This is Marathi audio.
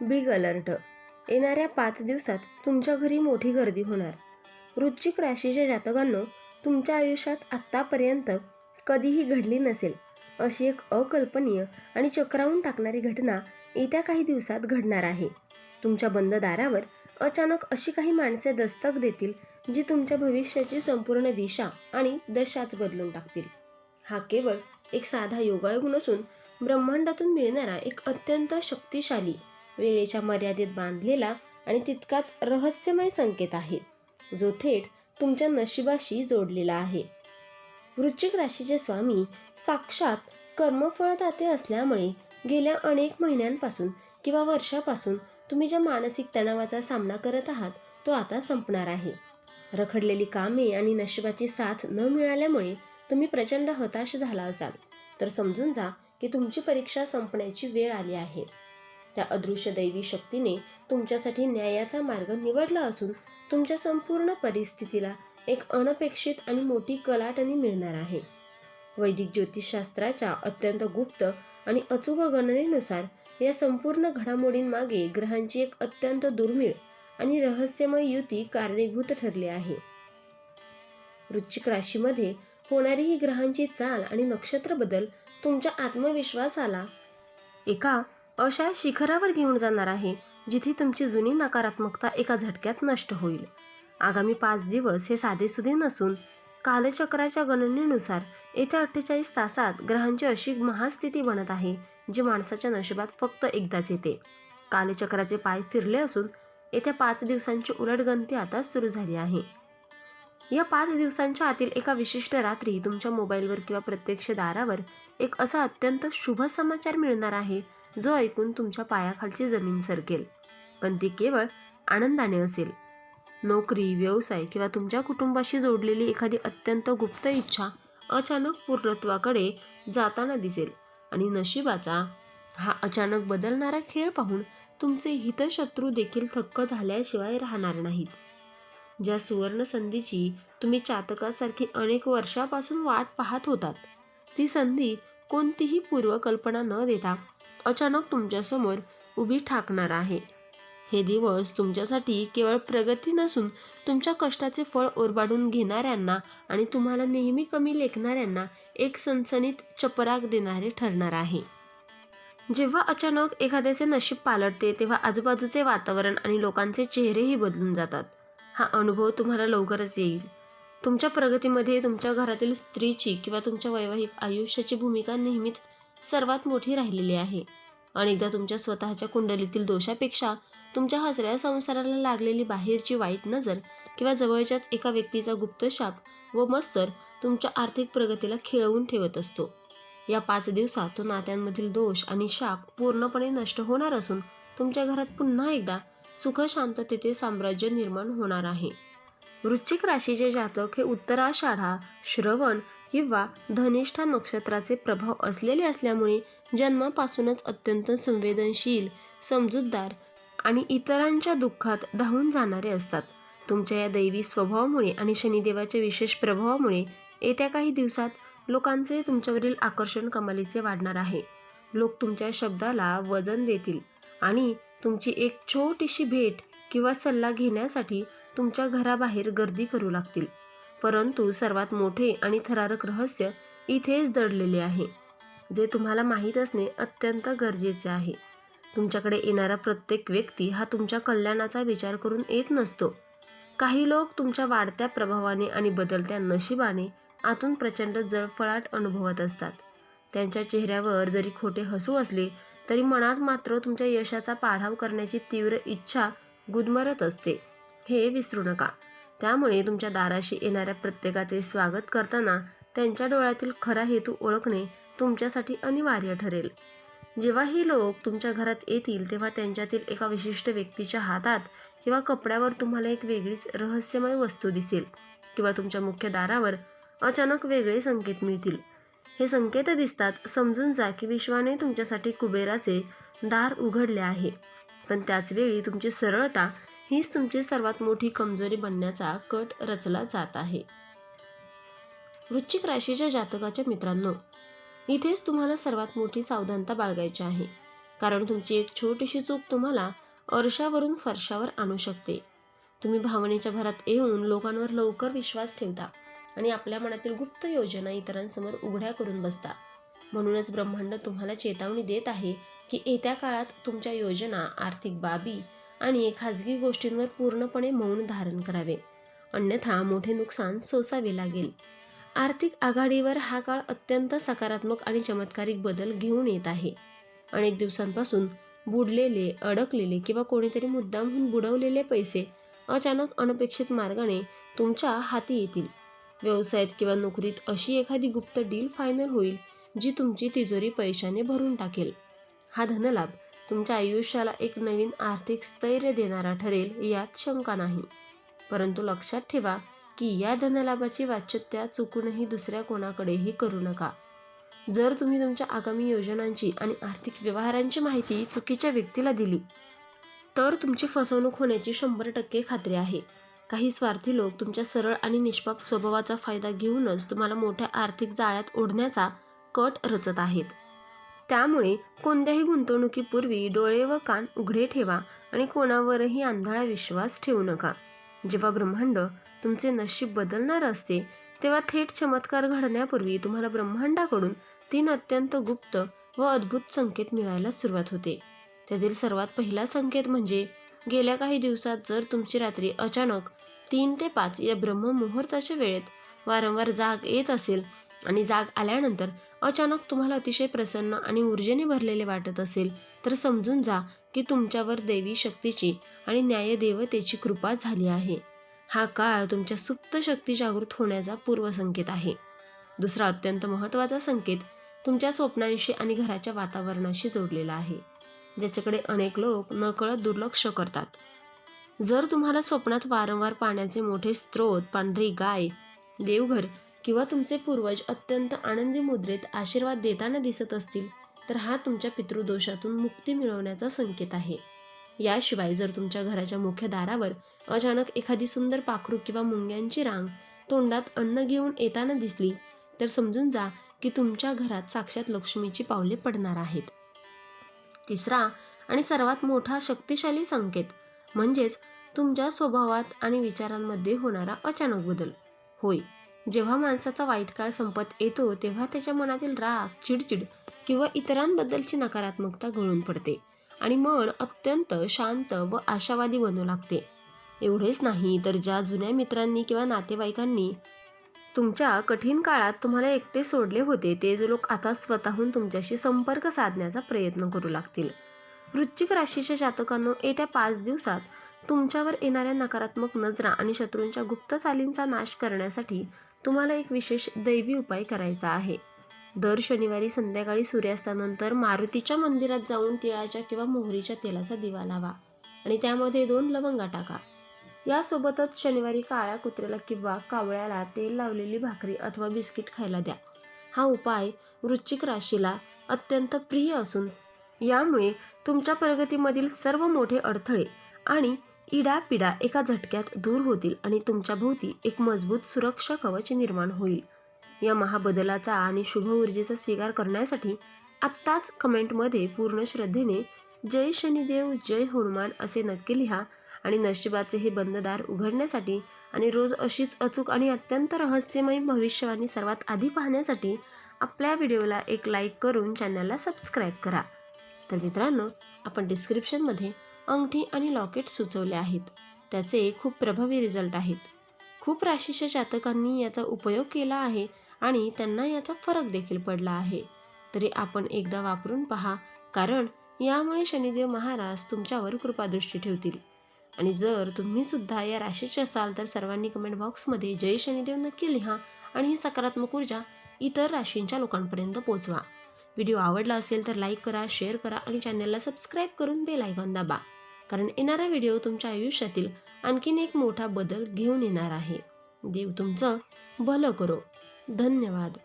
Big alert. येणाऱ्या 5 दिवसात तुमच्या घरी मोठी गर्दी होणार. वृश्चिक राशीच्या जातकांनो, तुमच्या आयुष्यात आत्तापर्यंत कधीही घडली नसेल अशी एक अकल्पनीय आणि चक्रावून टाकणारी घटना येत्या काही दिवसात घडणार आहे. तुमच्या बंद दारावर अचानक अशी काही माणसे दस्तक देतील जी तुमच्या भविष्याची संपूर्ण दिशा आणि दशाच बदलून टाकतील. हा केवळ एक साधा योगायोग नसून ब्रह्मांडातून मिळणारा एक अत्यंत शक्तिशाली, वेळेच्या मर्यादेत बांधलेला आणि तितकाच रहस्यमय संकेत आहे, जो थेट तुमच्या नशिबाशी जोडलेला आहे. वृश्चिक राशीचे स्वामी साक्षात कर्मफळदाते असल्यामुळे गेल्या अनेक महिन्यांपासून किंवा वर्षापासून तुम्ही ज्या मानसिक तणावाचा सामना करत आहात तो आता संपणार आहे. रखडलेली कामे आणि नशिबाची साथ न मिळाल्यामुळे तुम्ही प्रचंड हताश झाला असाल तर समजून जा की तुमची परीक्षा संपण्याची वेळ आली आहे. त्या अदृश्य दैवी शक्तीने तुमच्यासाठी न्यायाचा मार्ग निवडला असून तुमच्या संपूर्ण परिस्थितीला एक अनपेक्षित आणि मोठी कलाटणी मिळणार आहे. वैदिक ज्योतिषशास्त्राच्या अत्यंत गुप्त आणि अचूक गणनेनुसार या संपूर्ण घडामोडींमागे ग्रहांची एक अत्यंत दुर्मिळ आणि रहस्यमय युती कारणीभूत ठरली आहे. वृश्चिक राशीमध्ये होणारी ही ग्रहांची चाल आणि नक्षत्र बदल तुमच्या आत्मविश्वासाला एका अशा शिखरावर घेऊन जाणार आहे जिथे तुमची जुनी नकारात्मकता एका झटक्यात नष्ट होईल. आगामी 5 दिवस हे साधेसुधे नसून कालचक्राच्या गणनेनुसार येत्या 48 तासात ग्रहांची अशी महास्थिती बनत आहे जी माणसाच्या नशिबात फक्त एकदाच येते. कालचक्राचे पाय फिरले असून येत्या 5 दिवसांची उलटगणती आता सुरू झाली आहे. या 5 दिवसांच्या आतील एका विशिष्ट रात्री तुमच्या मोबाईलवर किंवा प्रत्यक्ष दारावर एक असा अत्यंत शुभ समाचार मिळणार आहे जो ऐकून तुमच्या पायाखालची जमीन सरकेल. पण ती केवळ आनंदाने असेल. नोकरी, व्यवसाय किंवा तुमच्या कुटुंबाशी जोडलेली एखादी अत्यंत गुप्त इच्छा अचानक पूर्णत्वाकडे जाताना दिसेल आणि नशिबाचा हा अचानक बदलणारा खेळ पाहून तुमचे हितशत्रू देखील थक्क झाल्याशिवाय राहणार नाहीत. ज्या सुवर्ण संधीची तुम्ही चातकासारखी अनेक वर्षापासून वाट पाहत होतात ती संधी कोणतीही पूर्वकल्पना न देता अचानक तुमच्यासमोर उभी ठाकणार आहे. हे दिवस तुमच्यासाठी केवळ प्रगती नसून तुमच्या कष्टाचे फळ ओरबाडून घेणाऱ्यांना आणि तुम्हाला नेहमी कमी लेखणाऱ्यांना एक सणसणीत चपराक देणारे ठरणार आहे. जेव्हा अचानक एखाद्याचे नशीब पालटते तेव्हा आजूबाजूचे वातावरण आणि लोकांचे चेहरेही बदलून जातात. हा अनुभव तुम्हाला लवकरच येईल. तुमच्या प्रगतीमध्ये तुमच्या घरातील स्त्रीची किंवा तुमच्या वैवाहिक आयुष्याची भूमिका नेहमीच सर्वात मोठी राहिलेली आहे. अनेकदा तुमच्या स्वतःच्या कुंडलीतील दोषापेक्षा तुमच्या हसऱ्या संसाराला लागलेली बाहेरची वाईट नजर किंवा जवळच्याच एका व्यक्तीचा गुप्त शाप व मत्सर तुमच्या आर्थिक प्रगतीला खिळवून ठेवत असतो. या 5 दिवसात तो नात्यांमधील दोष आणि शाप पूर्णपणे नष्ट होणार असून तुमच्या घरात पुन्हा एकदा सुख शांततेचे साम्राज्य निर्माण होणार आहे. वृश्चिक राशीचे जातक हे उत्तराषाढा, श्रवण किंवा धनिष्ठा नक्षत्राचे प्रभाव असलेले असल्यामुळे जन्मापासूनच अत्यंत संवेदनशील, समजूतदार आणि इतरांच्या दुःखात धावून जाणारे असतात. तुमच्या या दैवी स्वभावामुळे आणि शनिदेवाच्या विशेष प्रभावामुळे येत्या काही दिवसात लोकांचे तुमच्यावरील आकर्षण कमालीचे वाढणार आहे. लोक तुमच्या शब्दाला वजन देतील आणि तुमची एक छोटीशी भेट किंवा सल्ला घेण्यासाठी तुमच्या घराबाहेर गर्दी करू लागतील. परंतु सर्वात मोठे आणि थरारक रहस्य इथेच दडलेले आहे, जे तुम्हाला माहीत असणे अत्यंत गरजेचे आहे. तुमच्याकडे येणारा प्रत्येक व्यक्ती हा तुमच्या कल्याणाचा विचार करून येत नसतो. काही लोक तुमच्या वाढत्या प्रभावाने आणि बदलत्या नशिबाने आतून प्रचंड जळफळाट अनुभवत असतात. त्यांच्या चेहऱ्यावर जरी खोटे हसू असले तरी मनात मात्र तुमच्या यशाचा पाढाव करण्याची तीव्र इच्छा गुदमरत असते. हे विसरू नका. त्यामुळे तुमच्या दाराशी येणाऱ्या प्रत्येकाचे स्वागत करताना त्यांच्या डोळ्यातील खरा हेतू ओळखणे तुमच्यासाठी अनिवार्य ठरेल. जेव्हा ही लोक तुमच्या घरात येतील तेव्हा त्यांच्यातील एका विशिष्ट व्यक्तीच्या हातात किंवा कपड्यावर तुम्हाला एक वेगळीच रहस्यमय वस्तू दिसेल किंवा तुमच्या मुख्य दारावर अचानक वेगळे संकेत मिळतील. हे संकेत दिसतात समजून जा की विश्वाने तुमच्यासाठी कुबेराचे दार उघडले आहे. पण त्याचवेळी तुमची सरळता हीच तुमची सर्वात मोठी कमजोरी बनण्याचा कट रचला जात आहे. वृश्चिक राशीच्या जातकाच्या मित्रांनो, इथेच तुम्हाला सर्वात मोठी सावधानता बाळगायची आहे. कारण तुमची एक छोटीशी चूक तुम्हाला अर्शावरून फरशावर आणू शकते. तुम्ही भावनेच्या भरात येऊन लोकांवर लवकर विश्वास ठेवता आणि आपल्या मनातील गुप्त योजना इतरांसमोर उघड्या करून बसता. म्हणूनच ब्रह्मांड तुम्हाला चेतावणी देत आहे की येत्या काळात तुमच्या योजना, आर्थिक बाबी आणि खाजगी गोष्टींवर पूर्णपणे मौन धारण करावे, अन्यथा मोठे नुकसान सोसावे लागेल. आर्थिक आघाडीवर हा काळ अत्यंत सकारात्मक आणि चमत्कारिक बदल घेऊन येत आहे. अनेक दिवसांपासून बुडलेले, अडकलेले किंवा कोणीतरी मुद्दामहून बुडवलेले पैसे अचानक अनपेक्षित मार्गाने तुमच्या हाती येतील. व्यवसायात किंवा नोकरीत अशी एखादी गुप्त डील फायनल होईल जी तुमची तिजोरी पैशाने भरून टाकेल. हा धनलाभ तुमच्या आयुष्याला एक नवीन आर्थिक स्थैर्य देणारा ठरेल यात शंका नाही. परंतु लक्षात ठेवा की या धनलाभाची वाच्यता चुकूनही दुसऱ्या कोणाकडेही करू नका. जर तुम्ही तुमच्या आगामी योजनांची आणि आर्थिक व्यवहारांची माहिती चुकीच्या व्यक्तीला दिली तर तुमची फसवणूक होण्याची 100% खात्री आहे. काही स्वार्थी लोक तुमच्या सरळ आणि निष्पाप स्वभावाचा फायदा घेऊनच तुम्हाला मोठ्या आर्थिक जाळ्यात ओढण्याचा कट रचत आहेत. त्यामुळे कोणत्याही गुंतवणुकीपूर्वी डोळे व कान उघडे ठेवा आणि कोणावरही आंधळा विश्वास ठेवू नका. जेव्हा ब्रह्मांड तुमचे नशीब बदलणार असते तेव्हा थेट चमत्कार घडण्यापूर्वी तुम्हाला ब्रह्मांडाकडून 3 अत्यंत गुप्त व अद्भुत संकेत मिळायला सुरुवात होते. त्यातील सर्वात पहिला संकेत म्हणजे गेल्या काही दिवसात जर तुमची रात्री अचानक 3 ते 5 या ब्रह्ममुहूर्ताच्या वेळेत वारंवार जाग येत असेल आणि जाग आल्यानंतर अचानक तुम्हाला अतिशय प्रसन्न आणि ऊर्जेने भरलेले वाटत असेल तर समजून जा की तुमच्यावर दैवी शक्तीची आणि न्यायदेवतेची कृपा झाली आहे. हा काळ तुमच्या सुप्त शक्ती जागृत होण्याचा पूर्वसंकेत आहे. दुसरा अत्यंत महत्त्वाचा संकेत तुमच्या स्वप्नांशी आणि घराच्या वातावरणाशी जोडलेला आहे, ज्याच्याकडे अनेक लोक नकळत दुर्लक्ष करतात. जर तुम्हाला स्वप्नात वारंवार पाण्याचे मोठे स्रोत, पांढरी गाय, देवघर किंवा तुमचे पूर्वज अत्यंत आनंदी मुद्रेत आशीर्वाद देताना दिसत असतील तर हा तुमच्या पितृदोषातून मुक्ती मिळवण्याचा संकेत आहे. याशिवाय जर तुमच्या घराच्या मुख्य दारावर अचानक एखादी सुंदर पाखरू किंवा मुंग्यांची रांग तोंडात अन्न घेऊन येताना दिसली तर समजून जा की तुमच्या घरात साक्षात लक्ष्मीची पावले पडणार आहेत. तिसरा आणि सर्वात मोठा शक्तिशाली संकेत म्हणजेच तुमच्या स्वभावात आणि विचारांमध्ये होणारा अचानक बदल होय. जेव्हा माणसाचा वाईट काळ संपत येतो तेव्हा त्याच्या मनातील राग, चिडचिड किंवा इतरांबद्दलची नकारात्मकता गळून पडते आणि मन अत्यंत शांत व आशावादी बनू लागते. एवढेच नाही तर ज्या जुन्या मित्रांनी किंवा नातेवाईकांनी तुमच्या कठीण काळात तुम्हाला एकटे सोडले होते तेच लोक आता स्वतःहून तुमच्याशी संपर्क साधण्याचा प्रयत्न करू लागतील. वृश्चिक राशीच्या जातकांनो, येत्या 5 दिवसात तुमच्यावर येणाऱ्या नकारात्मक नजरा आणि शत्रूंच्या गुप्त चालींचा नाश करण्यासाठी तुम्हाला एक विशेष दैवी उपाय करायचा आहे. दर शनिवारी संध्याकाळी सूर्यास्तानंतर मारुतीच्या मंदिरात जाऊन तिळाच्या किंवा मोहरीच्या तेलाचा दिवा लावा आणि त्यामध्ये 2 लवंगा टाका. यासोबतच शनिवारी काळ्या कुत्र्याला किंवा कावळ्याला तेल लावलेली भाकरी अथवा बिस्किट खायला द्या. हा उपाय वृश्चिक राशीला अत्यंत प्रिय असून यामुळे तुमच्या प्रगतीमधील सर्व मोठे अडथळे आणि इडापिडा एका झटक्यात दूर होतील आणि तुमच्या भोवती एक मजबूत सुरक्षा कवच निर्माण होईल. या महाबदलाचा आणि शुभ ऊर्जेचा स्वीकार करण्यासाठी आत्ताच कमेंटमध्ये पूर्ण श्रद्धेने जय शनिदेव, जय हनुमान असे नक्की लिहा आणि नशिबाचे हे बंददार उघडण्यासाठी आणि रोज अशीच अचूक आणि अत्यंत रहस्यमय भविष्यवाणी सर्वात आधी पाहण्यासाठी आपल्या व्हिडिओला एक लाईक करून चॅनलला सबस्क्राईब करा. तर मित्रांनो, आपण डिस्क्रिप्शनमध्ये अंगठी आणि लॉकेट सुचवले आहेत. त्याचे खूप प्रभावी रिझल्ट आहेत. खूप राशीच्या जातकांनी याचा उपयोग केला आहे आणि त्यांना याचा फरक देखील पडला आहे. तरी आपण एकदा वापरून पहा, कारण यामुळे शनिदेव महाराज तुमच्यावर कृपादृष्टी ठेवतील. आणि जर तुम्ही सुद्धा या राशीचे असाल तर सर्वांनी कमेंट बॉक्समध्ये जय शनिदेव नक्की लिहा आणि ही सकारात्मक ऊर्जा इतर राशींच्या लोकांपर्यंत पोहोचवा. व्हिडिओ आवडला असेल तर लाईक करा, शेअर करा आणि चॅनलला सबस्क्राईब करून बेल आयकॉन दाबा, कारण येणारा व्हिडिओ तुमच्या आयुष्यातील आणखीन एक मोठा बदल घेऊन येणार आहे. देव तुमचं भलं करो. धन्यवाद.